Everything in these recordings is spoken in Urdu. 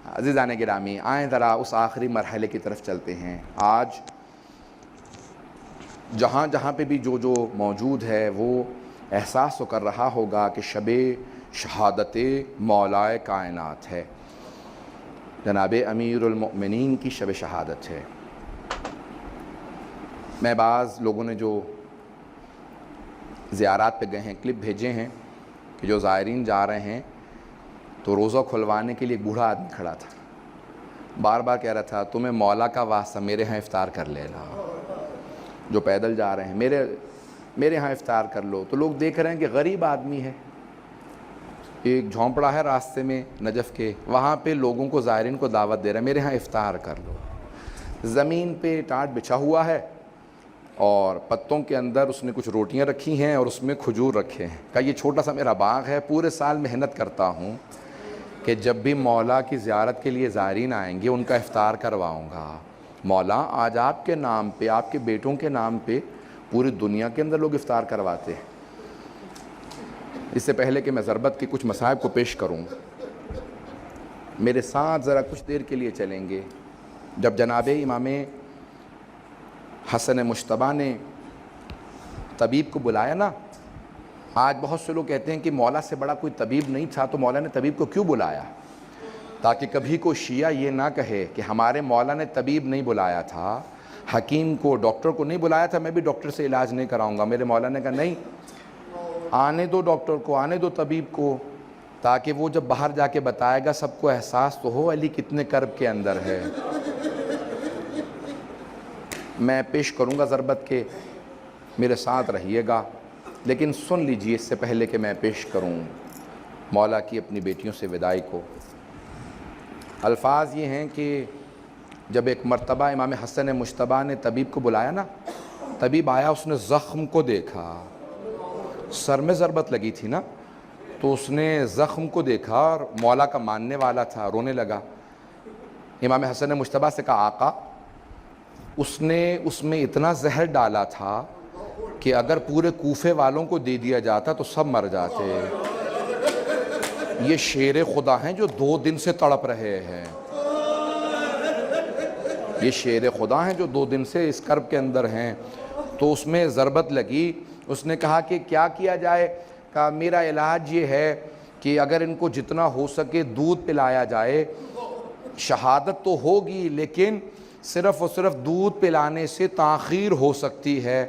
عزیزان گرامی، آئیں ذرا اس آخری مرحلے کی طرف چلتے ہیں۔ آج جہاں جہاں پہ بھی جو موجود ہے وہ احساس تو کر رہا ہوگا کہ شب شہادت مولائے کائنات ہے، جناب امیر المؤمنین کی شب شہادت ہے۔ میں بعض لوگوں نے جو زیارات پہ گئے ہیں کلپ بھیجے ہیں کہ جو زائرین جا رہے ہیں تو روزہ کھلوانے کے لیے ایک بوڑھا آدمی کھڑا تھا، بار بار کہہ رہا تھا تمہیں مولا کا واسطہ میرے ہاں افطار کر لینا، جو پیدل جا رہے ہیں میرے ہاں افطار کر لو۔ تو لوگ دیکھ رہے ہیں کہ غریب آدمی ہے، ایک جھونپڑا ہے راستے میں نجف کے، وہاں پہ لوگوں کو زائرین کو دعوت دے رہا ہے میرے ہاں افطار کر لو۔ زمین پہ ٹاٹ بچھا ہوا ہے اور پتوں کے اندر اس نے کچھ روٹیاں رکھی ہیں اور اس میں کھجور رکھے ہیں۔ کہا یہ چھوٹا سا میرا باغ ہے، پورے سال محنت کرتا ہوں کہ جب بھی مولا کی زیارت کے لیے زائرین آئیں گے ان کا افطار کرواؤں گا۔ مولا آج آپ کے نام پہ، آپ کے بیٹوں کے نام پہ پوری دنیا کے اندر لوگ افطار کرواتے ہیں۔ اس سے پہلے کہ میں ضربت کے کچھ مصائب کو پیش کروں، میرے ساتھ ذرا کچھ دیر کے لیے چلیں گے۔ جب جناب امام حسن مجتبیٰ نے طبیب کو بلایا نا، آج بہت سے لوگ کہتے ہیں کہ مولا سے بڑا کوئی طبیب نہیں تھا تو مولا نے طبیب کو کیوں بلایا، تاکہ کبھی کوئی شیعہ یہ نہ کہے کہ ہمارے مولا نے طبیب نہیں بلایا تھا، حکیم کو، ڈاکٹر کو نہیں بلایا تھا، میں بھی ڈاکٹر سے علاج نہیں کراؤں گا۔ میرے مولا نے کہا نہیں، آنے دو ڈاکٹر کو، آنے دو طبیب کو، تاکہ وہ جب باہر جا کے بتائے گا سب کو احساس تو ہو علی کتنے کرب کے اندر ہے۔ میں پیش کروں گا ضربت کے، میرے ساتھ رہیے گا، لیکن سن لیجئے اس سے پہلے کہ میں پیش کروں مولا کی اپنی بیٹیوں سے وداعی کو۔ الفاظ یہ ہیں کہ جب ایک مرتبہ امام حسن مجتبیٰ نے طبیب کو بلایا نا، طبیب آیا، اس نے زخم کو دیکھا، سر میں ضربت لگی تھی نا، تو اس نے زخم کو دیکھا اور مولا کا ماننے والا تھا، رونے لگا۔ امام حسن مجتبیٰ سے کہا آقا، اس نے اس میں اتنا زہر ڈالا تھا کہ اگر پورے کوفے والوں کو دے دیا جاتا تو سب مر جاتے۔ یہ شیر خدا ہیں جو 2 دن سے تڑپ رہے ہیں، یہ شیر خدا ہیں جو 2 دن سے اس کرب کے اندر ہیں۔ تو اس میں ضربت لگی، اس نے کہا کہ کیا کیا جائے؟ کہا میرا علاج یہ ہے کہ اگر ان کو جتنا ہو سکے دودھ پلایا جائے، شہادت تو ہوگی لیکن صرف اور صرف دودھ پلانے سے تاخیر ہو سکتی ہے۔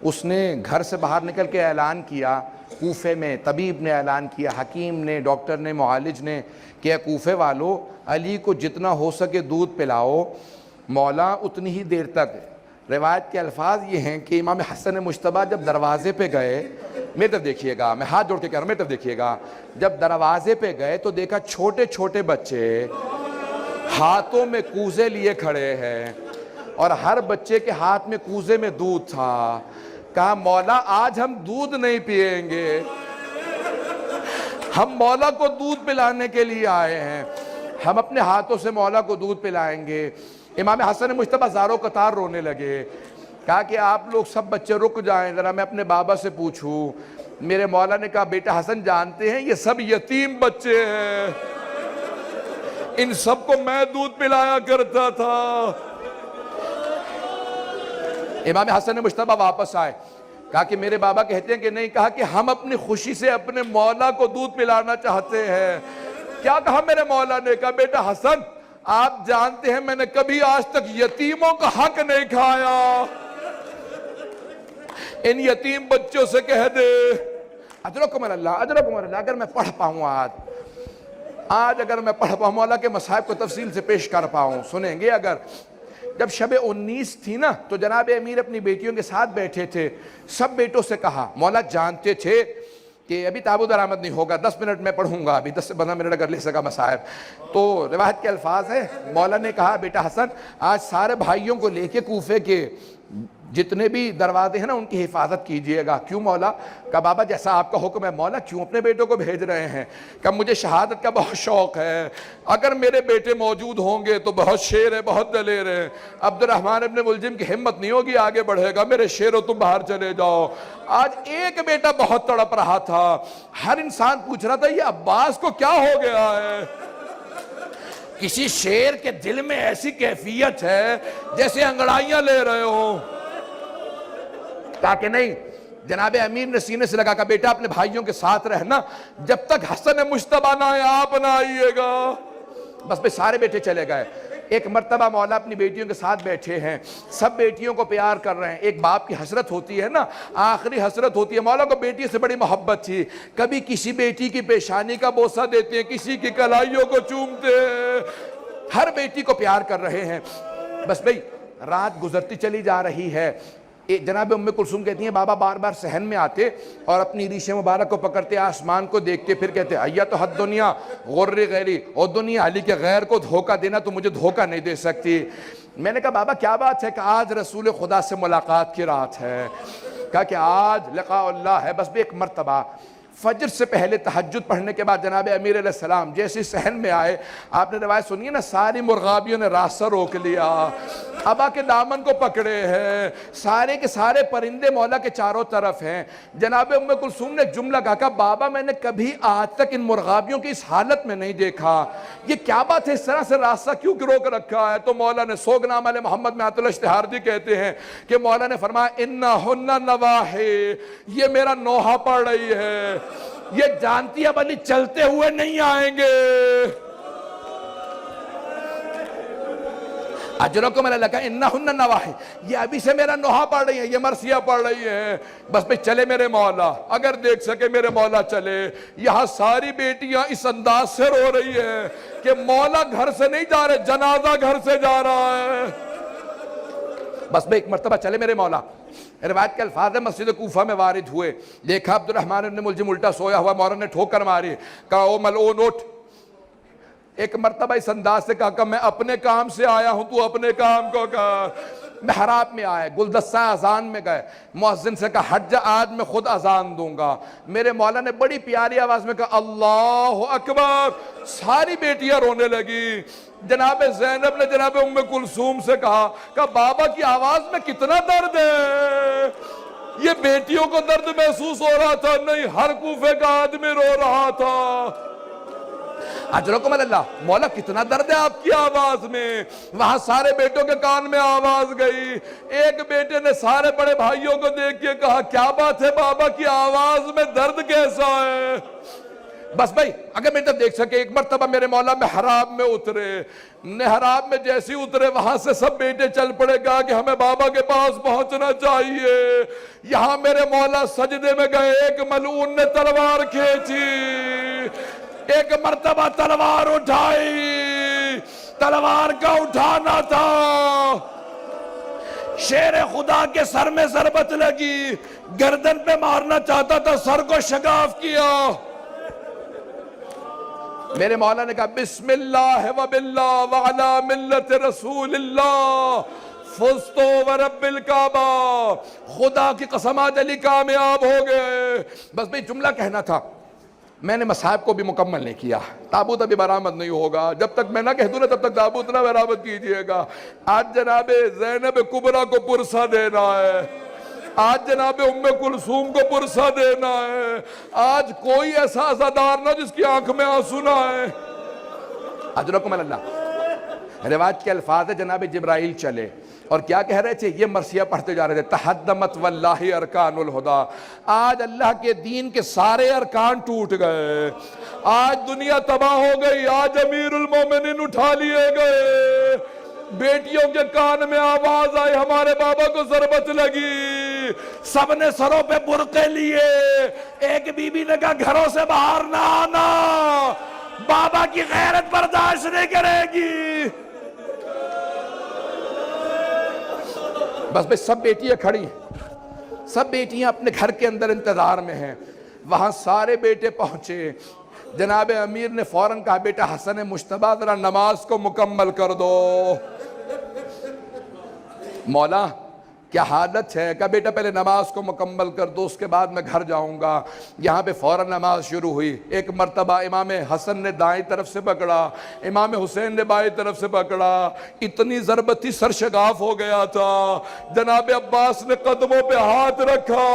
اس نے گھر سے باہر نکل کے اعلان کیا، کوفے میں طبیب نے اعلان کیا، حکیم نے، ڈاکٹر نے، معالج نے، کہ اے کوفے والو، علی کو جتنا ہو سکے دودھ پلاؤ، مولا اتنی ہی دیر تک۔ روایت کے الفاظ یہ ہیں کہ امام حسن مجتبیٰ جب دروازے پہ گئے، میری طرف دیکھیے گا، میں ہاتھ جوڑ کے کہہ رہا ہوں، میری طرف دیکھیے گا، جب دروازے پہ گئے تو دیکھا چھوٹے چھوٹے بچے ہاتھوں میں کوزے لیے کھڑے ہیں اور ہر بچے کے ہاتھ میں کوزے میں دودھ تھا۔ کہا مولا آج ہم دودھ نہیں پئیں گے، ہم مولا کو دودھ پلانے کے لیے آئے ہیں، ہم اپنے ہاتھوں سے مولا کو دودھ پلائیں گے۔ امام حسن مجتبیٰ زاروں قطار رونے لگے۔ کہا کہ آپ لوگ سب بچے رک جائیں، ذرا میں اپنے بابا سے پوچھوں۔ میرے مولا نے کہا بیٹا حسن جانتے ہیں یہ سب یتیم بچے ہیں، ان سب کو میں دودھ پلایا کرتا تھا۔ امام حسن مجتبیٰ واپس آئے، کہا کہ میرے بابا کہتے ہیں کہ نہیں، کہا کہ ہم اپنی خوشی سے اپنے مولا کو دودھ پلانا چاہتے ہیں۔ کیا کہا میرے مولا نے؟ کہا بیٹا حسن آپ جانتے ہیں میں نے کبھی آج تک یتیموں کا حق نہیں کھایا، ان یتیم بچوں سے کہہ دے اجرکم اللہ، اجرکم اللہ۔ اگر میں پڑھ پاؤں آج اگر میں پڑھ پاؤں، مولا کے مصائب کو تفصیل سے پیش کر پاؤں، سنیں گے اگر۔ جب شب 19 تھی نا تو جناب امیر اپنی بیٹیوں کے ساتھ بیٹھے تھے، سب بیٹوں سے کہا، مولا جانتے تھے کہ ابھی تابوت درآمد نہیں ہوگا، 10 منٹ میں پڑھوں گا، ابھی 10 سے 15 منٹ اگر لے سکا مصائب۔ تو روایت کے الفاظ ہے، مولا نے کہا بیٹا حسن آج سارے بھائیوں کو لے کے کوفے کے جتنے بھی دروازے ہیں نا ان کی حفاظت کیجئے گا۔ کیوں مولا؟ کہا بابا جیسا آپ کا حکم ہے۔ مولا کیوں اپنے بیٹوں کو بھیج رہے ہیں؟ کہا مجھے شہادت کا بہت شوق ہے، اگر میرے بیٹے موجود ہوں گے تو بہت شیر ہے، بہت دلیر ہے، عبد الرحمن ابن ملجم کی ہمت نہیں ہوگی آگے بڑھے گا، میرے شیروں تم باہر چلے جاؤ۔ آج ایک بیٹا بہت تڑپ رہا تھا، ہر انسان پوچھ رہا تھا یہ عباس کو کیا ہو گیا ہے؟ کسی شیر کے دل میں ایسی کیفیت ہے جیسے انگڑائیاں لے رہے ہو. کہا کہ نہیں. جناب امیر نے سینے سے لگا کہ بیٹا اپنے بھائیوں کے ساتھ رہنا، جب تک حسن مجتبیٰ نہ آئے آپ نہ آئیے گا. بس پہ سارے بیٹے چلے گئے. ایک مرتبہ مولا اپنی بیٹیوں کے ساتھ بیٹھے ہیں، سب بیٹیوں کو پیار کر رہے ہیں. ایک باپ کی حسرت ہوتی ہے نا، آخری حسرت ہوتی ہے. مولا کو بیٹی سے بڑی محبت تھی. کبھی کسی بیٹی کی پیشانی کا بوسہ دیتے ہیں، کسی کی کلائیوں کو چومتے ہیں، ہر بیٹی کو پیار کر رہے ہیں. بس بھئی رات گزرتی چلی جا رہی ہے. جناب ام کلثوم کہتی ہیں بابا بار بار صحن میں آتے اور اپنی ریش مبارک کو پکڑتے، آسمان کو دیکھتے، پھر کہتے ایا تو حد دنیا غر غیری، او دنیا علی کے غیر کو دھوکہ دینا تو مجھے دھوکہ نہیں دے سکتی. میں نے کہا بابا کیا بات ہے؟ کہ آج رسول خدا سے ملاقات کی رات ہے. کہا کہ آج لقاء اللہ ہے. بس بھی ایک مرتبہ فجر سے پہلے تہجد پڑھنے کے بعد جناب امیر علیہ السلام جیسے صحن میں آئے، آپ نے روایت سنی ہے نا، ساری مرغابیوں نے راستہ روک لیا، ابا کے دامن کو پکڑے ہیں، سارے کے سارے پرندے مولا کے چاروں طرف ہیں. جناب ام کلثوم نے جملہ کہا بابا میں نے کبھی آج تک ان مرغابیوں کی اس حالت میں نہیں دیکھا، یہ کیا بات ہے، اس طرح سے راستہ کیوں روک رکھا ہے؟ تو مولا نے سوگنامہ علیہ محمد میں عطل اشتہاردی کہتے ہیں کہ مولا نے فرمایا انہن نواحی، یہ میرا نوحہ پڑھ رہی ہے، یہ جانتی اب علی چلتے ہوئے نہیں آئیں گے. اجرکم علی لکا انہن نواحی، یہ ابھی سے میرا نوحہ پڑھ رہی ہیں، یہ مرثیہ پڑھ رہی ہیں. بس پہ چلے میرے مولا، اگر دیکھ سکے میرے مولا چلے. یہاں ساری بیٹیاں اس انداز سے رو رہی ہیں کہ مولا گھر سے نہیں جا رہے، جنازہ گھر سے جا رہا ہے. بس میں ایک مرتبہ چلے میرے مولا. روایت کے الفاظ مسجد کوفہ میں وارد ہوئے، دیکھا عبد الرحمن بن ملجم الٹا سویا ہوا، مولا نے ٹھوکر ماری، کہا او ملعون اٹھ. ایک مرتبہ اس انداز سے کہا کہ میں اپنے کام سے آیا ہوں، تو اپنے کام کو کہا. محراب میں آئے، گلدستہ اذان میں گئے، مؤذن سے کہا ہٹ جا، آج میں خود اذان دوں گا. میرے مولا نے بڑی پیاری آواز میں کہا اللہ اکبر. ساری بیٹیاں رونے لگی. جناب زینب نے جناب ام کلثوم سے کہا کہ بابا کی آواز میں کتنا درد ہے. یہ بیٹیوں کو درد محسوس ہو رہا تھا؟ نہیں، ہر کوفے کا آدمی رو رہا تھا. اجرکم اللہ، مولا کتنا درد ہے آپ کی آواز میں. وہاں سارے بیٹوں کے کان میں آواز گئی. ایک بیٹے نے سارے بڑے بھائیوں کو دیکھ کے کہا کیا بات ہے بابا کی آواز میں درد کیسا ہے؟ بس بھائی اگر میں تب دیکھ سکے، ایک مرتبہ میرے مولا محراب میں اترے. محراب میں جیسے اترے وہاں سے سب بیٹے چل پڑے، کہا کہ ہمیں بابا کے پاس پہنچنا چاہیے. یہاں میرے مولا سجدے میں گئے، ایک ملعون نے تلوار کھینچی، ایک مرتبہ تلوار اٹھائی. تلوار کا اٹھانا تھا، شیر خدا کے سر میں ضربت لگی، گردن پہ مارنا چاہتا تھا، سر کو شگاف کیا. میرے مولا نے کہا بسم اللہ و باللہ وعلا ملت رسول اللہ فزتو ورب الکعبہ. خدا کی قسم آج علی کامیاب ہو گئے. بس بھئی جملہ کہنا تھا. میں نے مصاحب کو بھی مکمل نہیں کیا. تابوت ابھی برآمد نہیں ہوگا، جب تک میں نہ کہہ دوں نا تب تک تابوت نہ برآمد کیجئے گا. آج جناب زینب کبریٰ کو پرسہ دینا ہے، آج جناب ام کلثوم کو پرسہ دینا ہے. آج کوئی ایسا عزادار نہ جس کی آنکھ میں آنسو نہ آئے. اجرکم اللہ. روایت کے الفاظ ہے جناب جبرائیل چلے اور کیا کہہ رہے تھے؟ یہ مرثیہ پڑھتے جا رہے تھے تحدمت واللہ ارکان الہدا. آج اللہ کے دین کے سارے ارکان ٹوٹ گئے، آج دنیا تباہ ہو گئی، آج امیر المومنین اٹھا لیے گئے. بیٹیوں کے کان میں آواز آئی ہمارے بابا کو ضربت لگی، سب نے سروں پہ برقعے لیے. ایک بی بی نے کہا گھروں سے باہر نہ آنا، بابا کی غیرت برداشت نہیں کرے گی. بس بس سب بیٹیاں کھڑی ہیں، سب بیٹیاں اپنے گھر کے اندر انتظار میں ہیں. وہاں سارے بیٹے پہنچے. جناب امیر نے فوراً کہا بیٹا حسن مجتبیٰ ذرا نماز کو مکمل کر دو. مولا کیا حالت ہے؟ کہا بیٹا پہلے نماز کو مکمل کر دو، اس کے بعد میں گھر جاؤں گا۔ یہاں پہ فوراً نماز شروع ہوئی۔ ایک مرتبہ امام حسن نے دائیں طرف سے پکڑا، امام حسین نے بائیں طرف سے پکڑا، اتنی ضربت تھی سر شگاف ہو گیا تھا۔ جناب عباس نے قدموں پہ ہاتھ رکھا،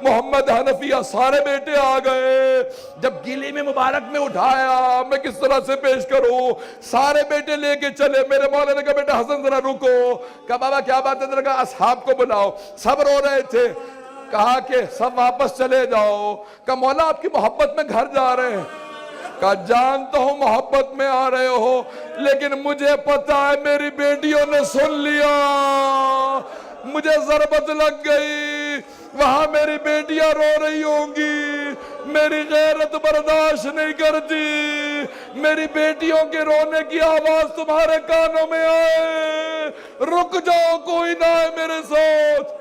محمد حنفیہ سارے بیٹے آ گئے۔ جب گلی میں مبارک میں اٹھایا، میں کس طرح سے پیش کروں، سارے بیٹے لے کے چلے۔ میرے مولا نے کہا بیٹا حسن ذرا رکو۔ کہا بابا کیا بات ہے؟ کہا اصحاب کو بلاؤ، سب رو رہے تھے۔ کہا کہ سب واپس چلے جاؤ۔ کہا مولا آپ کی محبت میں گھر جا رہے ہیں۔ کہا جانتا ہوں محبت میں آ رہے ہو، لیکن مجھے پتا ہے میری بیٹیوں نے سن لیا، مجھے ضربت لگ گئی، وہاں میری بیٹیاں رو رہی ہوں گی، میری غیرت برداشت نہیں کرتی، میری بیٹیوں کے رونے کی آواز تمہارے کانوں میں آئے، رک جاؤ، کوئی نہ ہے میرے ساتھ۔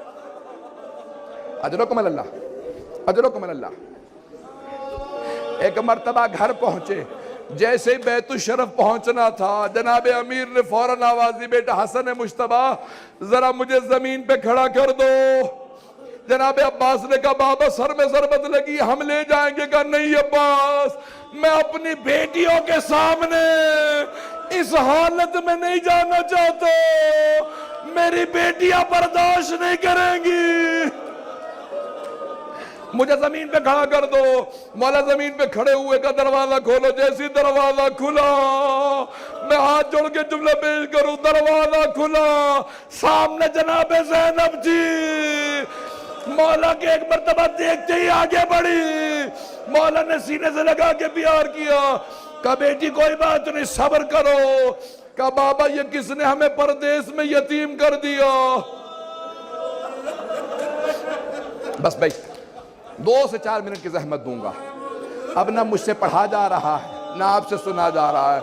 اجرکم اللہ، اجرکم اللہ۔ ایک مرتبہ گھر پہنچے، جیسے ہی بیت الشرف پہنچنا تھا، جناب امیر نے فوراً آواز دی بیٹا حسن مجتبیٰ ذرا مجھے زمین پہ کھڑا کر دو۔ جناب عباس نے کہا بابا سر میں ضربت لگی، ہم لے جائیں گے۔ کہا نہیں عباس، میں اپنی بیٹیوں کے سامنے اس حالت میں نہیں جانا چاہتا، میری بیٹیاں برداشت نہیں کریں گی، مجھے زمین پہ کھڑا کر دو۔ مولا زمین پہ کھڑے ہوئے کا دروازہ کھولو، جیسی دروازہ کھلا میں ہاتھ جوڑ کے جملہ پیش کروں، دروازہ کھلا، سامنے جناب زینب جی مولا کے ایک مرتبہ دیکھتے ہی آگے بڑھی، مولا نے سینے سے لگا کے پیار کیا۔ کہا بیٹی کوئی بات نہیں، صبر کرو۔ کہا بابا یہ کس نے ہمیں پردیس میں یتیم کر دیا؟ بس بھائی 2 سے 4 منٹ کی زحمت دوں گا، اب نہ مجھ سے پڑھا جا رہا ہے نہ آپ سے سنا جا رہا ہے۔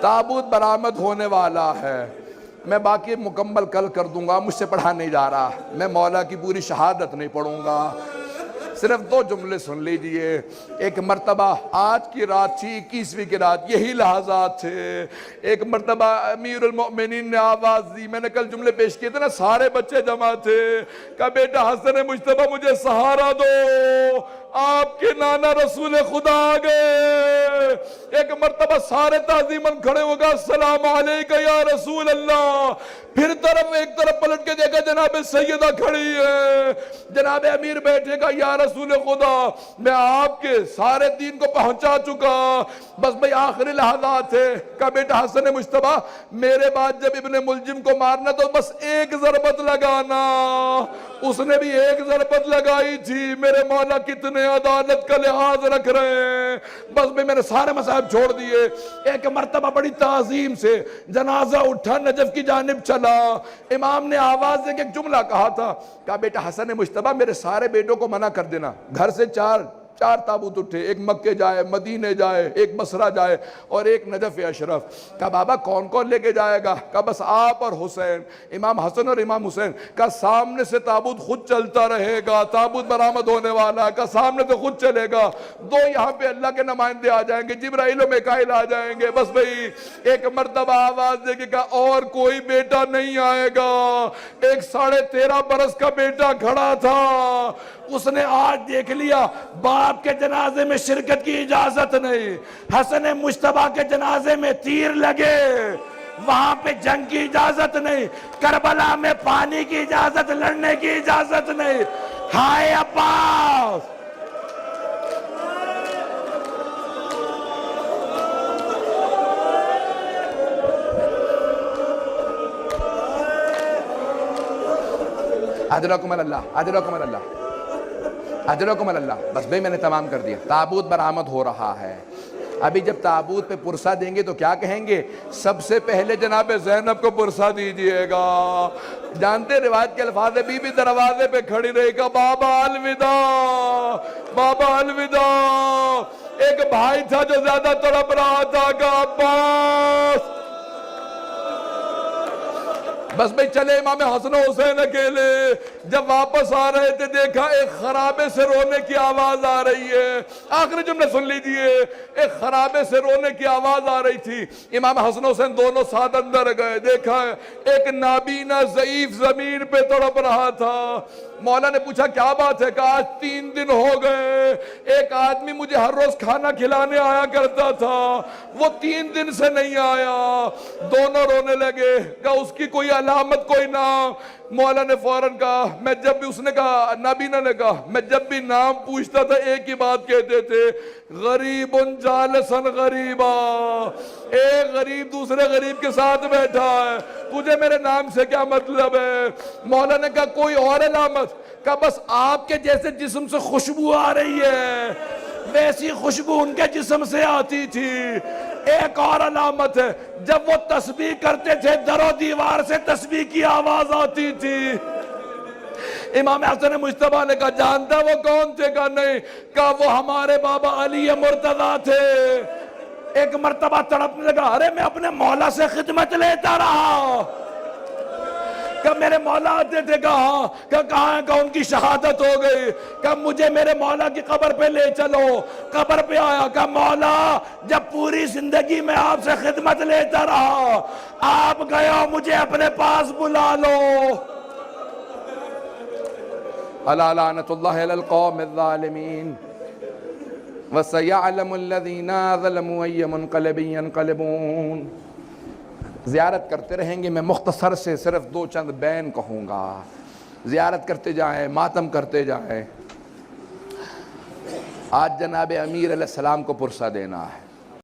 تابوت برآمد ہونے والا ہے، میں باقی مکمل کل کر دوں گا، مجھ سے پڑھا نہیں جا رہا، میں مولا کی پوری شہادت نہیں پڑھوں گا، صرف 2 جملے سن لیجئے۔ ایک مرتبہ آج کی رات تھی، 21ویں کی رات، یہی لحظات تھے۔ ایک مرتبہ امیر المؤمنین نے آواز دی، میں نے کل جملے پیش کیے تھے نا، سارے بچے جمع تھے۔ کہا بیٹا حسن مجتبیٰ مجھے سہارا دو، آپ کے نانا رسول خدا آ گئے۔ ایک مرتبہ سارے تعظیماً کھڑے ہو گئے، السلام علیکہ یا رسول اللہ۔ پھر ایک طرف پلٹ کے دیکھا جناب سیدہ کھڑی ہے، جناب امیر بیٹھے گا، یا رسول خدا میں آپ کے سارے دین کو پہنچا چکا، بس بھئی آخری لحظات ہے۔ کہا بیٹا حسن مجتبیٰ میرے بعد جب ابن ملجم کو مارنا تو بس ایک ضربت لگانا، اس نے بھی ایک ضربت لگائی تھی، میرے مولا کتنے عدالت کا لحاظ رکھ رہے ہیں، بس بھئی میں نے سارے مصائب چھوڑ دیے۔ ایک مرتبہ بڑی تعظیم سے جنازہ اٹھا، نجف کی جانب چلا، امام نے آواز دے کے ایک جملہ کہا تھا، کہا بیٹا حسن مجتبیٰ میرے سارے بیٹوں کو منع کر دینا، گھر سے 4 تابوت اٹھے، ایک مکے جائے، مدینے جائے، ایک بصرہ جائے اور ایک نجف اشرف۔ کہا بابا کون کون لے کے جائے گا؟ کہا بس آپ اور حسین، امام حسن اور امام حسین۔ کہا سامنے سے تابوت خود چلتا رہے گا، تابوت برآمد ہونے والا ہے، کہا سامنے سے خود چلے گا، 2 یہاں پہ اللہ کے نمائندے آ جائیں گے، جبرائیل و میکائیل آ جائیں گے، بس بھئی ایک مرتبہ آواز دے کے کہا اور کوئی بیٹا نہیں آئے گا۔ ایک 13.5 برس کا بیٹا کھڑا تھا، اس نے آج دیکھ لیا باپ کے جنازے میں شرکت کی اجازت نہیں، حسن مجتبیٰ کے جنازے میں تیر لگے، وہاں پہ جنگ کی اجازت نہیں، کربلا میں پانی کی اجازت، لڑنے کی اجازت نہیں۔ ہائے عباس، اجرکم اللہ، اجرکم اللہ، اجرکم اللہ۔ بس بھئی میں نے تمام کر دیا، تابوت برآمد ہو رہا ہے۔ ابھی جب تابوت پہ پرسہ دیں گے تو کیا کہیں گے؟ سب سے پہلے جناب زینب کو پرسہ دیجئے گا۔ جانتے روایت کے الفاظ ہے، بی بی دروازے پہ کھڑی رہے گا، بابا الوداع، بابا الوداع۔ ایک بھائی تھا جو زیادہ تڑپ رہا تھا، کہ عباس بس بھئی چلے امام حسن و حسین اکیلے. جب واپس آ رہے تھے دیکھا ایک خرابے سے رونے کی آواز آ رہی ہے. آخری جملے سن لیجئے. ایک خرابے سے رونے کی آواز آ رہی تھی. امام حسن و حسین دونوں ساتھ اندر گئے. دیکھا ایک نابینا ضعیف زمین پہ تڑپ رہا تھا. مولا نے پوچھا کیا بات ہے؟ کہا آج 3 دن ہو گئے. ایک آدمی مجھے ہر روز کھانا کھلانے آیا کرتا تھا, وہ 3 دن سے نہیں آیا. دونوں رونے لگے. کہا اس کی کوئی علامت, کوئی نام؟ مولا نے فوراً کہا, میں جب بھی, اس نے کہا, نابینا نے کہا, میں جب بھی نام پوچھتا تھا ایک ہی بات کہتے تھے, غریب جالسن غریبا. ایک غریب دوسرے غریب کے ساتھ بیٹھا ہے, تجھے میرے نام سے کیا مطلب ہے؟ مولا نے کہا کوئی اور علامت؟ کہا بس آپ کے جیسے جسم سے خوشبو آ رہی ہے, ویسی خوشبو ان کے جسم سے آتی تھی. ایک اور علامت ہے, جب وہ تسبیح کرتے تھے در و دیوار سے تسبیح کی آواز آتی تھی. امام حسن مجتبیٰ نے کہا جانتا وہ کون تھے؟ کہا نہیں. کہا وہ ہمارے بابا علی مرتضیٰ تھے. ایک مرتبہ تڑپنے لگا, ارے میں اپنے مولا سے خدمت لیتا رہا. کہ میرے مولا آتے تھے. کہا کہ کہاں ہے؟ کہ ان کی شہادت ہو گئی. کہ مجھے میرے مولا کی قبر پہ لے چلو. قبر پہ آیا. کہ مولا جب پوری زندگی میں آپ سے خدمت لیتا رہا, آپ گئے ہو, مجھے اپنے پاس بلا لو. الا لعنت اللہ علی القوم الظالمین وَسَيَعْلَمُ الَّذِينَ ظَلَمُوا أَيَّ مُنْقَلِبٍ يَنْقَلِبُونَ. زیارت کرتے رہیں گے. میں مختصر سے صرف 2 چند بین کہوں گا. زیارت کرتے جائیں, ماتم کرتے جائیں. آج جناب امیر علیہ السلام کو پرسہ دینا ہے.